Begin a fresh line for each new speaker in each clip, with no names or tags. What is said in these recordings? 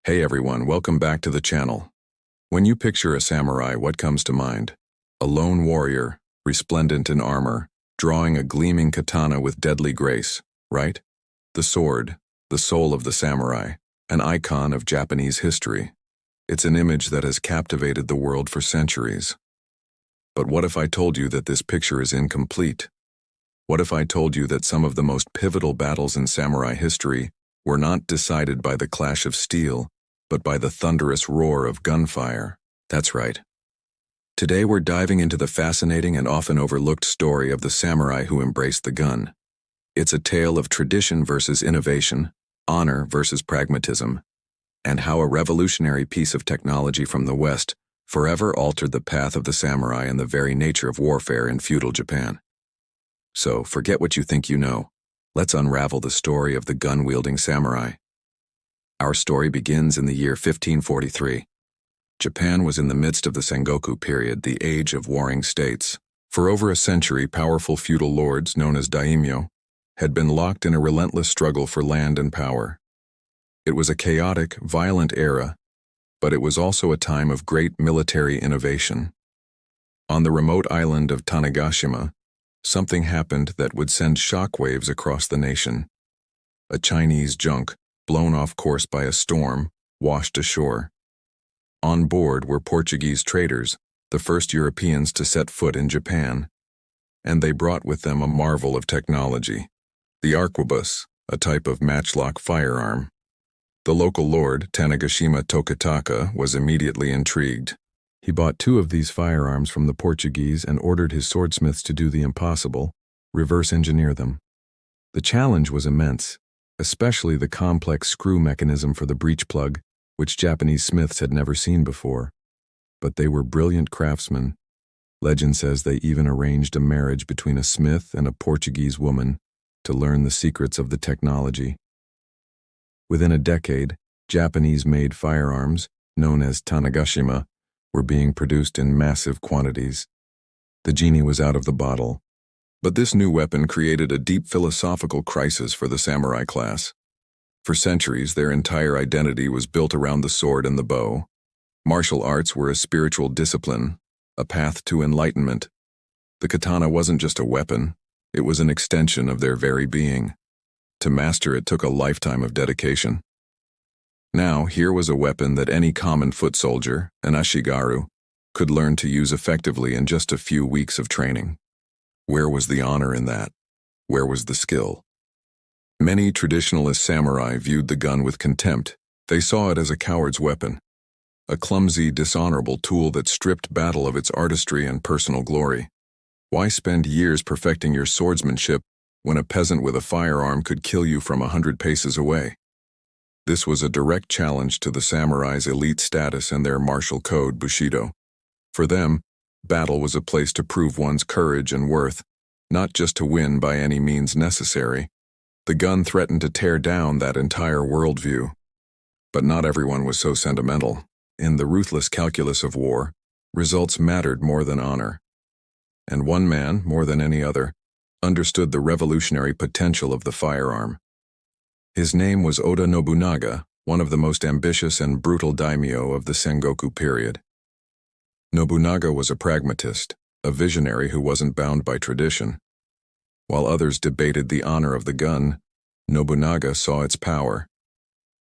Hey everyone, welcome back to the channel. When you picture a samurai, what comes to mind? A lone warrior, resplendent in armor, drawing a gleaming katana with deadly grace, right? The sword, the soul of the samurai, an icon of Japanese history. It's an image that has captivated the world for centuries. But what if I told you that this picture is incomplete? What if I told you that some of the most pivotal battles in samurai history were not decided by the clash of steel, but by the thunderous roar of gunfire? That's right. Today we're diving into the fascinating and often overlooked story of the samurai who embraced the gun. It's a tale of tradition versus innovation, honor versus pragmatism, and how a revolutionary piece of technology from the West forever altered the path of the samurai and the very nature of warfare in feudal Japan. So, forget what you think you know. Let's unravel the story of the gun-wielding samurai. Our story begins in the year 1543. Japan was in the midst of the Sengoku period, the age of warring states. For over a century, powerful feudal lords, known as daimyo, had been locked in a relentless struggle for land and power. It was a chaotic, violent era, but it was also a time of great military innovation. On the remote island of Tanegashima, something happened that would send shockwaves across the nation. A Chinese junk, blown off course by a storm, washed ashore. On board were Portuguese traders, the first Europeans to set foot in Japan, and they brought with them a marvel of technology, the arquebus, a type of matchlock firearm. The local lord, Tanegashima Tokataka, was immediately intrigued. He bought 2 of these firearms from the Portuguese and ordered his swordsmiths to do the impossible, reverse engineer them. The challenge was immense, especially the complex screw mechanism for the breech plug, which Japanese smiths had never seen before. But they were brilliant craftsmen. Legend says they even arranged a marriage between a smith and a Portuguese woman to learn the secrets of the technology. Within a decade, Japanese-made firearms, known as Tanegashima, were being produced in massive quantities. The genie was out of the bottle. But this new weapon created a deep philosophical crisis for the samurai class. For centuries, their entire identity was built around the sword and the bow. Martial arts were a spiritual discipline, a path to enlightenment. The katana wasn't just a weapon, it was an extension of their very being. To master it took a lifetime of dedication. Now, here was a weapon that any common foot soldier, an ashigaru, could learn to use effectively in just a few weeks of training. Where was the honor in that? Where was the skill? Many traditionalist samurai viewed the gun with contempt. They saw it as a coward's weapon, a clumsy, dishonorable tool that stripped battle of its artistry and personal glory. Why spend years perfecting your swordsmanship when a peasant with a firearm could kill you from 100 paces away? This was a direct challenge to the samurai's elite status and their martial code, Bushido. For them, battle was a place to prove one's courage and worth, not just to win by any means necessary. The gun threatened to tear down that entire worldview. But not everyone was so sentimental. In the ruthless calculus of war, results mattered more than honor. And one man, more than any other, understood the revolutionary potential of the firearm. His name was Oda Nobunaga, one of the most ambitious and brutal daimyo of the Sengoku period. Nobunaga was a pragmatist, a visionary who wasn't bound by tradition. While others debated the honor of the gun, Nobunaga saw its power.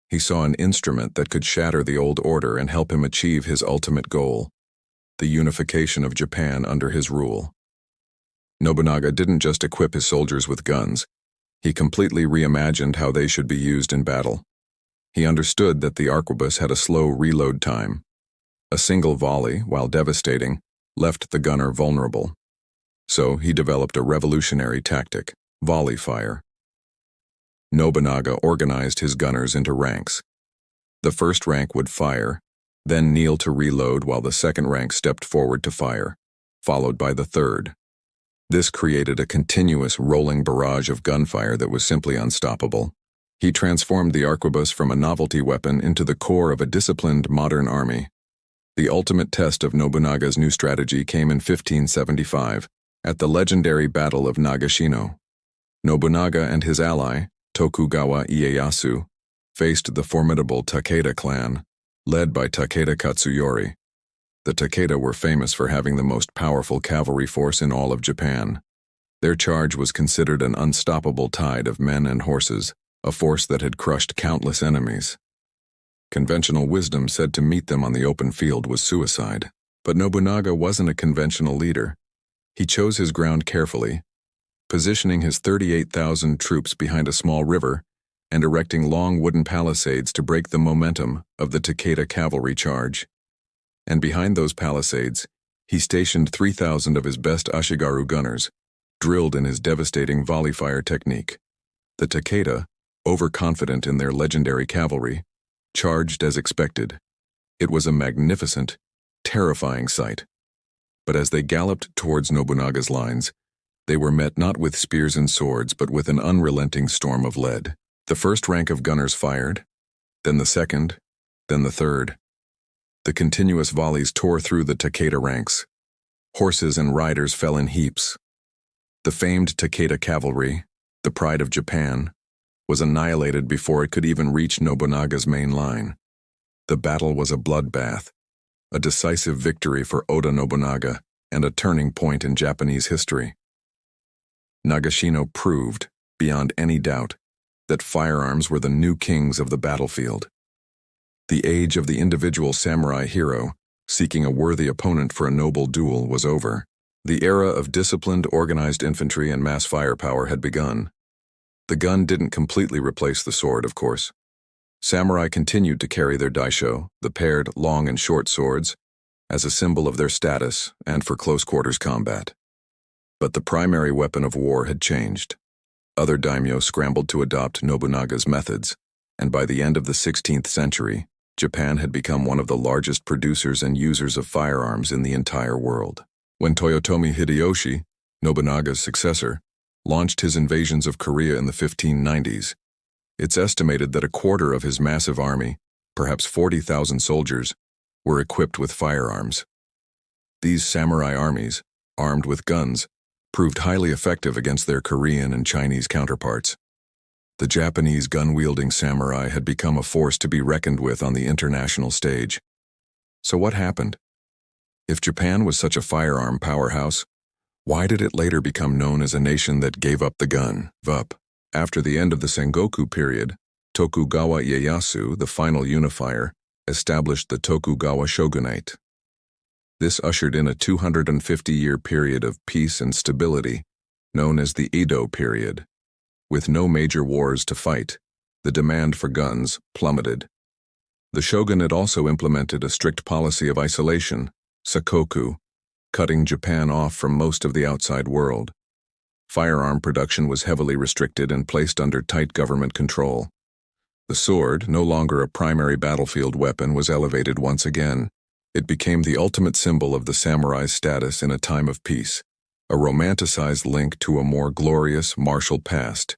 He saw an instrument that could shatter the old order and help him achieve his ultimate goal, the unification of Japan under his rule. Nobunaga didn't just equip his soldiers with guns. He completely reimagined how they should be used in battle. He understood that the arquebus had a slow reload time. A single volley, while devastating, left the gunner vulnerable. So he developed a revolutionary tactic, volley fire. Nobunaga organized his gunners into ranks. The first rank would fire, then kneel to reload while the second rank stepped forward to fire, followed by the third. This created a continuous rolling barrage of gunfire that was simply unstoppable. He transformed the arquebus from a novelty weapon into the core of a disciplined modern army. The ultimate test of Nobunaga's new strategy came in 1575, at the legendary Battle of Nagashino. Nobunaga and his ally, Tokugawa Ieyasu, faced the formidable Takeda clan, led by Takeda Katsuyori. The Takeda were famous for having the most powerful cavalry force in all of Japan. Their charge was considered an unstoppable tide of men and horses, a force that had crushed countless enemies. Conventional wisdom said to meet them on the open field was suicide, but Nobunaga wasn't a conventional leader. He chose his ground carefully, positioning his 38,000 troops behind a small river and erecting long wooden palisades to break the momentum of the Takeda cavalry charge. And behind those palisades, he stationed 3,000 of his best Ashigaru gunners, drilled in his devastating volley fire technique. The Takeda, overconfident in their legendary cavalry, charged as expected. It was a magnificent, terrifying sight. But as they galloped towards Nobunaga's lines, they were met not with spears and swords but with an unrelenting storm of lead. The first rank of gunners fired, then the second, then the third. The continuous volleys tore through the Takeda ranks. Horses and riders fell in heaps. The famed Takeda cavalry, the pride of Japan, was annihilated before it could even reach Nobunaga's main line. The battle was a bloodbath, a decisive victory for Oda Nobunaga and a turning point in Japanese history. Nagashino proved, beyond any doubt, that firearms were the new kings of the battlefield. The age of the individual samurai hero, seeking a worthy opponent for a noble duel, was over. The era of disciplined, organized infantry and mass firepower had begun. The gun didn't completely replace the sword, of course. Samurai continued to carry their daisho, the paired long and short swords, as a symbol of their status and for close-quarters combat. But the primary weapon of war had changed. Other daimyo scrambled to adopt Nobunaga's methods, and by the end of the 16th century, Japan had become one of the largest producers and users of firearms in the entire world. When Toyotomi Hideyoshi, Nobunaga's successor, launched his invasions of Korea in the 1590s, it's estimated that a quarter of his massive army, perhaps 40,000 soldiers, were equipped with firearms. These samurai armies, armed with guns, proved highly effective against their Korean and Chinese counterparts. The Japanese gun-wielding samurai had become a force to be reckoned with on the international stage. So what happened? If Japan was such a firearm powerhouse, why did it later become known as a nation that gave up the gun? After the end of the Sengoku period, Tokugawa Ieyasu, the final unifier, established the Tokugawa shogunate. This ushered in a 250-year period of peace and stability, known as the Edo period. With no major wars to fight, the demand for guns plummeted. The shogunate also implemented a strict policy of isolation, sakoku, cutting Japan off from most of the outside world. Firearm production was heavily restricted and placed under tight government control. The sword, no longer a primary battlefield weapon, was elevated once again. It became the ultimate symbol of the samurai's status in a time of peace, a romanticized link to a more glorious, martial past.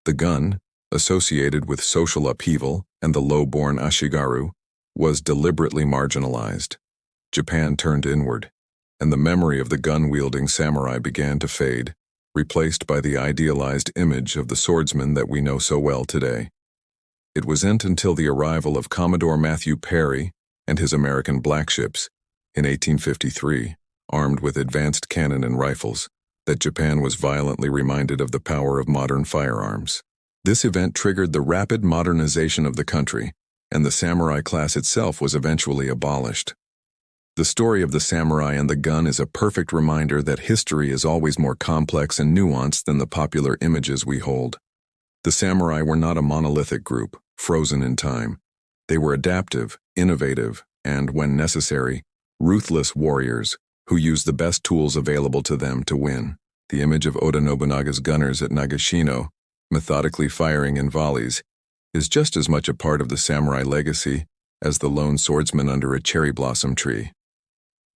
The gun, associated with social upheaval and the low-born Ashigaru, was deliberately marginalized. Japan turned inward, and the memory of the gun-wielding samurai began to fade, replaced by the idealized image of the swordsman that we know so well today. It wasn't until the arrival of Commodore Matthew Perry and his American black ships in 1853, armed with advanced cannon and rifles, that Japan was violently reminded of the power of modern firearms. This event triggered the rapid modernization of the country, and the samurai class itself was eventually abolished. The story of the samurai and the gun is a perfect reminder that history is always more complex and nuanced than the popular images we hold. The samurai were not a monolithic group, frozen in time. They were adaptive, innovative, and, when necessary, ruthless warriors who used the best tools available to them to win. The image of Oda Nobunaga's gunners at Nagashino, methodically firing in volleys, is just as much a part of the samurai legacy as the lone swordsman under a cherry blossom tree.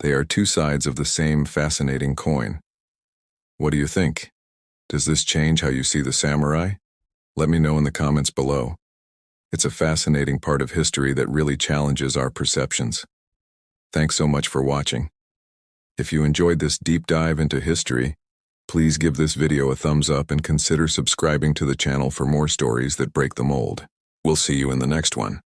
They are two sides of the same fascinating coin. What do you think? Does this change how you see the samurai? Let me know in the comments below. It's a fascinating part of history that really challenges our perceptions. Thanks so much for watching. If you enjoyed this deep dive into history, please give this video a thumbs up and consider subscribing to the channel for more stories that break the mold. We'll see you in the next one.